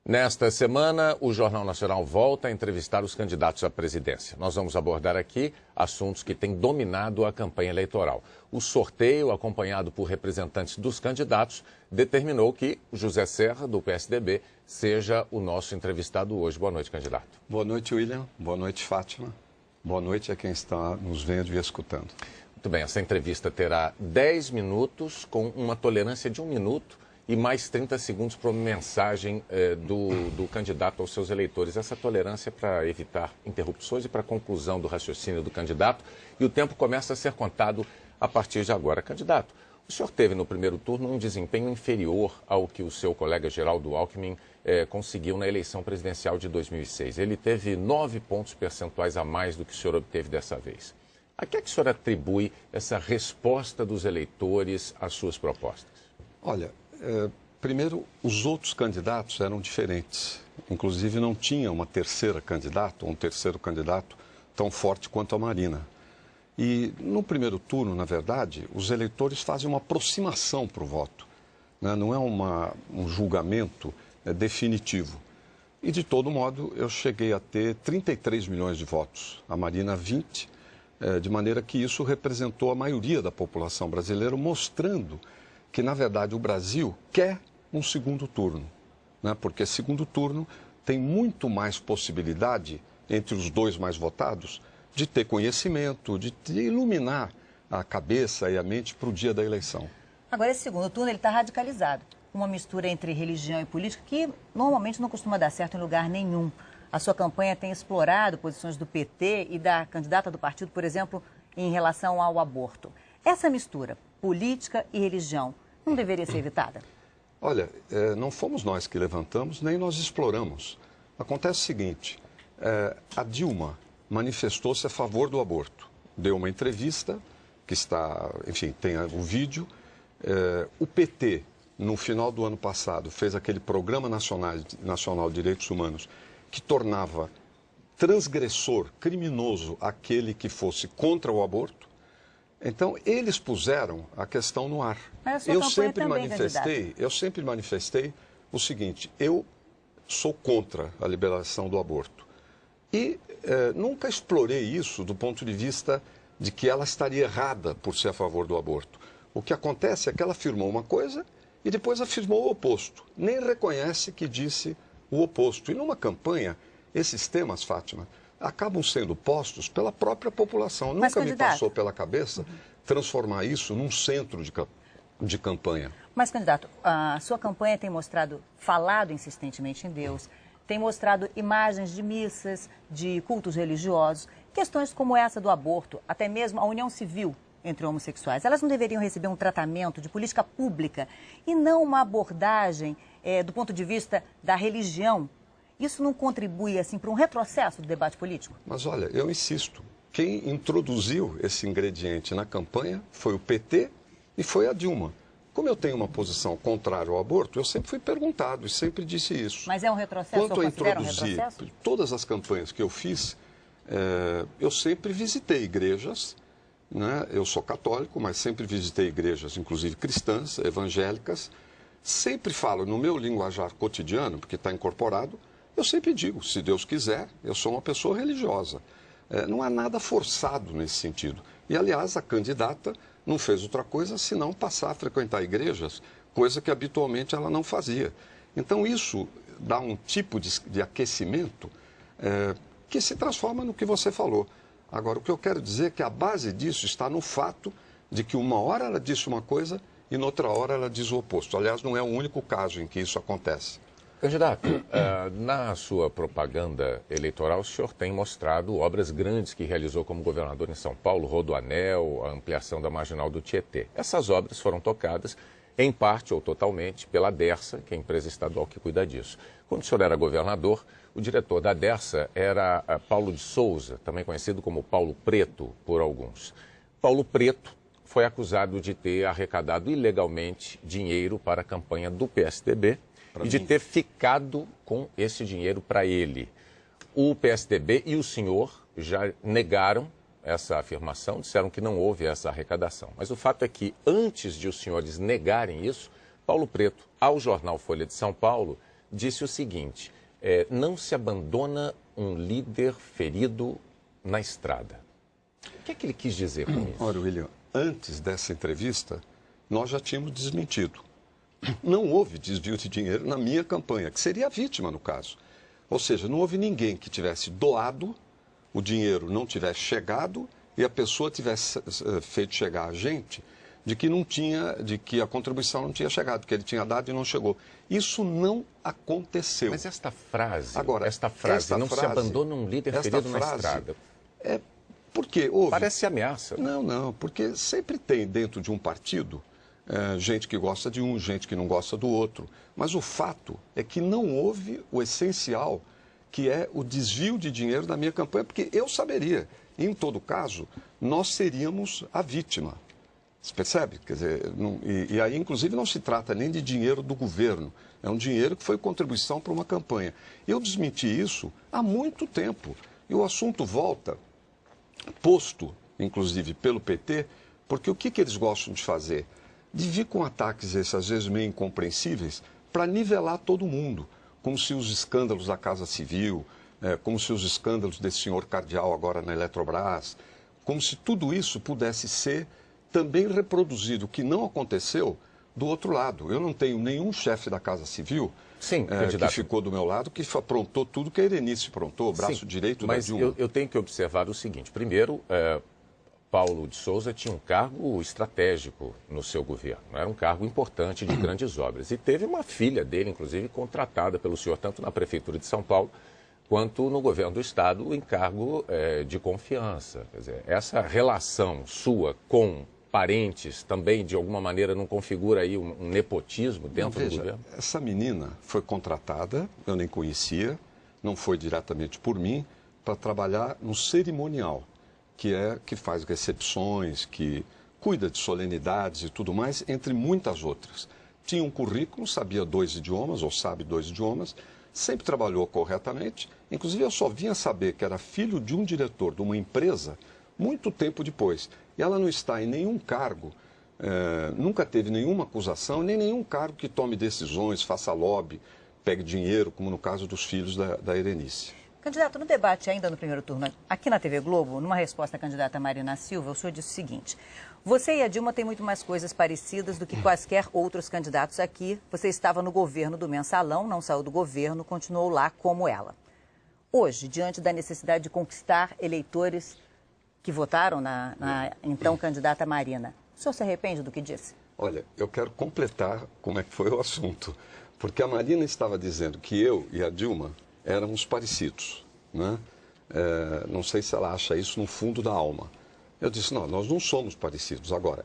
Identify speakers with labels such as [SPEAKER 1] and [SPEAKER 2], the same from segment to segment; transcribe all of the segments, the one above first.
[SPEAKER 1] Nesta semana, o Jornal Nacional volta a entrevistar os candidatos à presidência. Nós vamos abordar aqui assuntos que têm dominado a campanha eleitoral. O sorteio, acompanhado por representantes dos candidatos, determinou que José Serra, do PSDB, seja o nosso entrevistado hoje. Boa noite, candidato.
[SPEAKER 2] Boa noite, William. Boa noite, Fátima. Boa noite a quem está nos vendo e escutando.
[SPEAKER 1] Muito bem, essa entrevista terá 10 minutos, com uma tolerância de 1 minuto. E mais 30 segundos para uma mensagem do candidato aos seus eleitores. Essa tolerância é para evitar interrupções e para a conclusão do raciocínio do candidato. E o tempo começa a ser contado a partir de agora. Candidato, o senhor teve no primeiro turno um desempenho inferior ao que o seu colega Geraldo Alckmin conseguiu na eleição presidencial de 2006. Ele teve 9 pontos percentuais a mais do que o senhor obteve dessa vez. A que é que o senhor atribui essa resposta dos eleitores às suas propostas?
[SPEAKER 2] Olha, primeiro, os outros candidatos eram diferentes. Inclusive, não tinha uma terceira candidata, ou um terceiro candidato tão forte quanto a Marina. E no primeiro turno, na verdade, os eleitores fazem uma aproximação para o voto, né? Não é um julgamento definitivo. E, de todo modo, eu cheguei a ter 33 milhões de votos, a Marina 20, de maneira que isso representou a maioria da população brasileira, mostrando que, na verdade, o Brasil quer um segundo turno, né? Porque segundo turno tem muito mais possibilidade, entre os dois mais votados, de ter conhecimento, de iluminar a cabeça e a mente para o dia da eleição.
[SPEAKER 3] Agora, esse segundo turno está radicalizado, uma mistura entre religião e política que normalmente não costuma dar certo em lugar nenhum. A sua campanha tem explorado posições do PT e da candidata do partido, por exemplo, em relação ao aborto. Essa mistura política e religião não deveria ser evitada?
[SPEAKER 2] Olha, não fomos nós que levantamos, nem nós exploramos. Acontece o seguinte, a Dilma manifestou-se a favor do aborto. Deu uma entrevista, que está, enfim, tem o vídeo. O PT, no final do ano passado, fez aquele Programa Nacional de Direitos Humanos, que tornava transgressor, criminoso, aquele que fosse contra o aborto. Então, eles puseram a questão no ar. Eu sempre manifestei o seguinte, eu sou contra a liberação do aborto. E nunca explorei isso do ponto de vista de que ela estaria errada por ser a favor do aborto. O que acontece é que ela afirmou uma coisa e depois afirmou o oposto. Nem reconhece que disse o oposto. E numa campanha, esses temas, Fátima, acabam sendo postos pela própria população.
[SPEAKER 3] Mas,
[SPEAKER 2] nunca me passou pela cabeça transformar isso num centro de campanha.
[SPEAKER 3] Mas, candidato, a sua campanha tem falado insistentemente em Deus, tem mostrado imagens de missas, de cultos religiosos, questões como essa do aborto, até mesmo a união civil entre homossexuais. Elas não deveriam receber um tratamento de política pública e não uma abordagem do ponto de vista da religião? Isso não contribui, assim, para um retrocesso do debate político?
[SPEAKER 2] Mas, olha, eu insisto, quem introduziu esse ingrediente na campanha foi o PT e foi a Dilma. Como eu tenho uma posição contrária ao aborto, eu sempre fui perguntado e sempre disse isso.
[SPEAKER 3] Mas é um retrocesso?
[SPEAKER 2] Quanto a introduzir todas as campanhas que eu fiz, eu sempre visitei igrejas, né? Eu sou católico, mas sempre visitei igrejas, inclusive cristãs, evangélicas. Sempre falo no meu linguajar cotidiano, porque está incorporado, eu sempre digo, se Deus quiser, eu sou uma pessoa religiosa. Não há nada forçado nesse sentido. E, aliás, a candidata não fez outra coisa senão passar a frequentar igrejas, coisa que habitualmente ela não fazia. Então, isso dá um tipo de aquecimento que se transforma no que você falou. Agora, o que eu quero dizer é que a base disso está no fato de que uma hora ela disse uma coisa e noutra hora ela diz o oposto. Aliás, não é o único caso em que isso acontece.
[SPEAKER 1] Candidato, na sua propaganda eleitoral, o senhor tem mostrado obras grandes que realizou como governador em São Paulo, Rodoanel, a ampliação da Marginal do Tietê. Essas obras foram tocadas, em parte ou totalmente, pela Dersa, que é a empresa estadual que cuida disso. Quando o senhor era governador, o diretor da Dersa era Paulo de Souza, também conhecido como Paulo Preto por alguns. Paulo Preto foi acusado de ter arrecadado ilegalmente dinheiro para a campanha do PSDB, e de ter ficado com esse dinheiro para ele. O PSDB e o senhor já negaram essa afirmação, disseram que não houve essa arrecadação. Mas o fato é que, antes de os senhores negarem isso, Paulo Preto, ao jornal Folha de São Paulo, disse o seguinte, não se abandona um líder ferido na estrada. O que é que ele quis dizer com isso?
[SPEAKER 2] Olha, William, antes dessa entrevista, nós já tínhamos desmentido. Não houve desvio de dinheiro na minha campanha, que seria a vítima no caso. Ou seja, não houve ninguém que tivesse doado, o dinheiro não tivesse chegado e a pessoa tivesse feito chegar a gente de que a contribuição não tinha chegado, que ele tinha dado e não chegou. Isso não aconteceu.
[SPEAKER 1] Mas esta frase,
[SPEAKER 2] Agora,
[SPEAKER 1] não se abandona um líder ferido na estrada.
[SPEAKER 2] Porque houve...
[SPEAKER 1] Parece ameaça.
[SPEAKER 2] Não, porque sempre tem dentro de um partido gente que gosta de um, gente que não gosta do outro. Mas o fato é que não houve o essencial, que é o desvio de dinheiro da minha campanha, porque eu saberia. Em todo caso, nós seríamos a vítima. Você percebe? Quer dizer, e aí, inclusive, não se trata nem de dinheiro do governo. É um dinheiro que foi contribuição para uma campanha. Eu desmenti isso há muito tempo. E o assunto volta, posto, inclusive, pelo PT, porque o que eles gostam de fazer? De vir com ataques, esses, às vezes, meio incompreensíveis, para nivelar todo mundo. Como se os escândalos da Casa Civil, como se os escândalos desse senhor cardeal agora na Eletrobras, como se tudo isso pudesse ser também reproduzido, o que não aconteceu do outro lado. Eu não tenho nenhum chefe da Casa Civil que ficou do meu lado, que aprontou tudo que a Erenice aprontou, o braço direito da Dilma.
[SPEAKER 1] Mas eu tenho que observar o seguinte. Primeiro, Paulo de Souza tinha um cargo estratégico no seu governo. Era um cargo importante de grandes obras. E teve uma filha dele, inclusive, contratada pelo senhor, tanto na Prefeitura de São Paulo, quanto no governo do Estado, em cargo de confiança. Quer dizer, essa relação sua com parentes também, de alguma maneira, não configura aí um nepotismo dentro do governo?
[SPEAKER 2] Essa menina foi contratada, eu nem conhecia, não foi diretamente por mim, para trabalhar no cerimonial, que faz recepções, que cuida de solenidades e tudo mais, entre muitas outras. Tinha um currículo, sabia 2 idiomas, ou sabe 2 idiomas, sempre trabalhou corretamente. Inclusive, eu só vinha saber que era filho de um diretor de uma empresa muito tempo depois. E ela não está em nenhum cargo, nunca teve nenhuma acusação, nem nenhum cargo que tome decisões, faça lobby, pegue dinheiro, como no caso dos filhos da Erenice.
[SPEAKER 3] Candidato, no debate ainda no primeiro turno, aqui na TV Globo, numa resposta à candidata Marina Silva, o senhor disse o seguinte: você e a Dilma têm muito mais coisas parecidas do que quaisquer outros candidatos aqui. Você estava no governo do Mensalão, não saiu do governo, continuou lá como ela. Hoje, diante da necessidade de conquistar eleitores que votaram na então candidata Marina, o senhor se arrepende do que disse?
[SPEAKER 2] Olha, eu quero completar como é que foi o assunto. Porque a Marina estava dizendo que eu e a Dilma éramos parecidos, né? Não sei se ela acha isso no fundo da alma. Eu disse, não, nós não somos parecidos. Agora,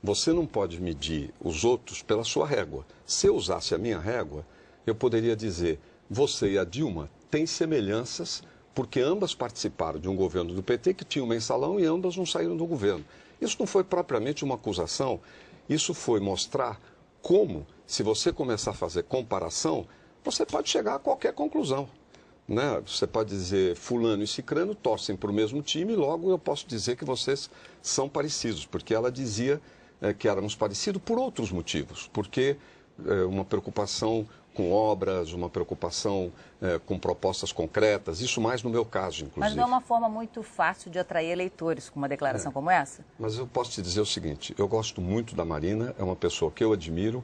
[SPEAKER 2] você não pode medir os outros pela sua régua. Se eu usasse a minha régua, eu poderia dizer, você e a Dilma têm semelhanças, porque ambas participaram de um governo do PT que tinha um mensalão e ambas não saíram do governo. Isso não foi propriamente uma acusação, isso foi mostrar como, se você começar a fazer comparação, você pode chegar a qualquer conclusão, né? Você pode dizer, fulano e cicrano torcem para o mesmo time, e logo eu posso dizer que vocês são parecidos, porque ela dizia que éramos parecidos por outros motivos, porque uma preocupação com obras, uma preocupação com propostas concretas, isso mais no meu caso, inclusive.
[SPEAKER 3] Mas não é uma forma muito fácil de atrair eleitores com uma declaração como essa?
[SPEAKER 2] Mas eu posso te dizer o seguinte, eu gosto muito da Marina, é uma pessoa que eu admiro,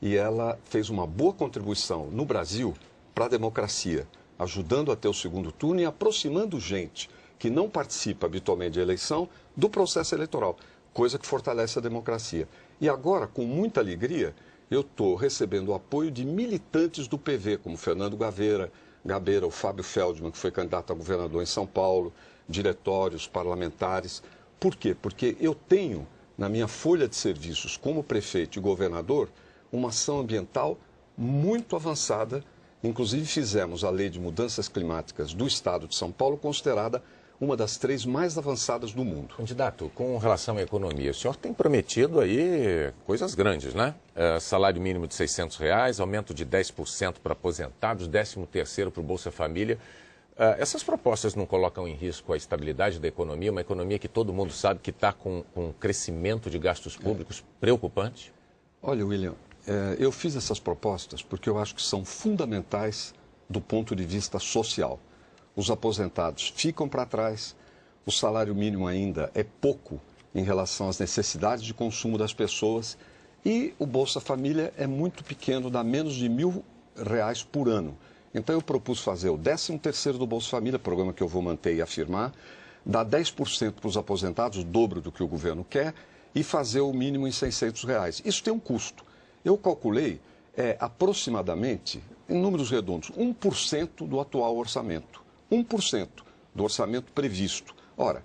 [SPEAKER 2] e ela fez uma boa contribuição no Brasil para a democracia, ajudando a ter o segundo turno e aproximando gente que não participa habitualmente de eleição do processo eleitoral, coisa que fortalece a democracia. E agora, com muita alegria, eu estou recebendo o apoio de militantes do PV, como Fernando Gabeira, o Fábio Feldman, que foi candidato a governador em São Paulo, diretórios parlamentares. Por quê? Porque eu tenho, na minha folha de serviços como prefeito e governador, uma ação ambiental muito avançada. Inclusive fizemos a Lei de Mudanças Climáticas do Estado de São Paulo, considerada uma das 3 mais avançadas do mundo.
[SPEAKER 1] Candidato, com relação à economia, o senhor tem prometido aí coisas grandes, né? Salário mínimo de R$600, aumento de 10% para aposentados, 13º para o Bolsa Família. Essas propostas não colocam em risco a estabilidade da economia, uma economia que todo mundo sabe que está com um crescimento de gastos públicos preocupante?
[SPEAKER 2] Olha, William, eu fiz essas propostas porque eu acho que são fundamentais do ponto de vista social. Os aposentados ficam para trás, o salário mínimo ainda é pouco em relação às necessidades de consumo das pessoas e o Bolsa Família é muito pequeno, dá menos de R$1.000 por ano. Então eu propus fazer o 13º do Bolsa Família, programa que eu vou manter e afirmar, dar 10% para os aposentados, o dobro do que o governo quer, e fazer o mínimo em R$600. Isso tem um custo. Eu calculei aproximadamente, em números redondos, 1% do atual orçamento. 1% do orçamento previsto. Ora,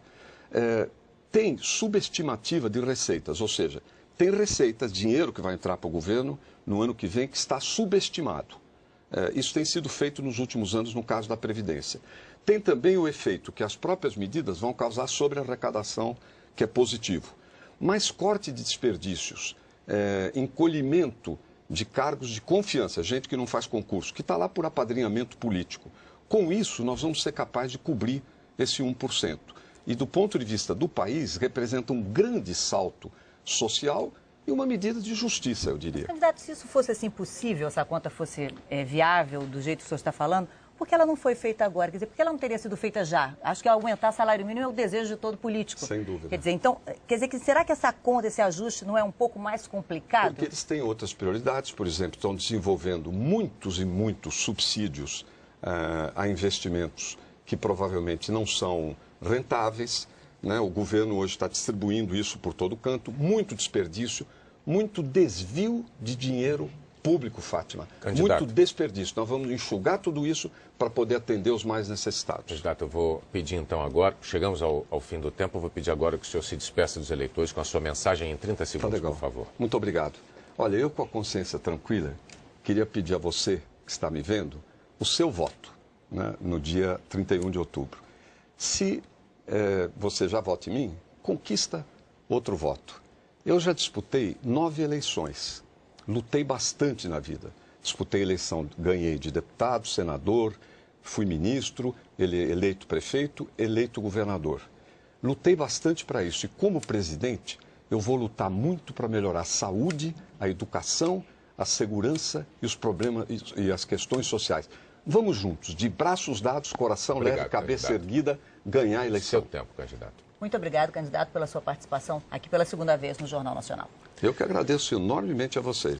[SPEAKER 2] tem subestimativa de receitas, ou seja, tem receitas, dinheiro que vai entrar para o governo no ano que vem que está subestimado. Isso tem sido feito nos últimos anos no caso da Previdência. Tem também o efeito que as próprias medidas vão causar sobre a arrecadação, que é positivo. Mas corte de desperdícios, encolhimento de cargos de confiança, gente que não faz concurso, que está lá por apadrinhamento político. Com isso, nós vamos ser capazes de cobrir esse 1%. E do ponto de vista do país, representa um grande salto social e uma medida de justiça, eu diria.
[SPEAKER 3] Candidato, se isso fosse assim possível, essa conta fosse viável do jeito que o senhor está falando, por que ela não foi feita agora? Quer dizer, por que ela não teria sido feita já? Acho que aumentar salário mínimo é o desejo de todo político.
[SPEAKER 2] Sem dúvida.
[SPEAKER 3] Quer dizer, então, será que essa conta, esse ajuste não é um pouco mais complicado?
[SPEAKER 2] Porque eles têm outras prioridades, por exemplo, estão desenvolvendo muitos e muitos subsídios a investimentos que provavelmente não são rentáveis, né? O governo hoje está distribuindo isso por todo canto, muito desperdício, muito desvio de dinheiro público, Fátima.
[SPEAKER 1] Candidato.
[SPEAKER 2] Muito desperdício. Nós vamos enxugar tudo isso para poder atender os mais necessitados.
[SPEAKER 1] Candidato, eu vou pedir então agora, chegamos ao fim do tempo, eu vou pedir agora que o senhor se despeça dos eleitores com a sua mensagem em 30 segundos, por favor.
[SPEAKER 2] Muito obrigado. Olha, eu com a consciência tranquila, queria pedir a você que está me vendo o seu voto, né, no dia 31 de outubro. Se você já vota em mim, conquista outro voto. Eu já disputei 9 eleições. Lutei bastante na vida. Disputei eleição, ganhei de deputado, senador, fui ministro, eleito prefeito, eleito governador. Lutei bastante para isso. E como presidente, eu vou lutar muito para melhorar a saúde, a educação, a segurança e os problemas e as questões sociais. Vamos juntos, de braços dados, coração leve, cabeça erguida, ganhar a eleição.
[SPEAKER 1] Seu tempo, candidato.
[SPEAKER 3] Muito obrigado, candidato, pela sua participação aqui pela segunda vez no Jornal Nacional.
[SPEAKER 2] Eu que agradeço enormemente a vocês.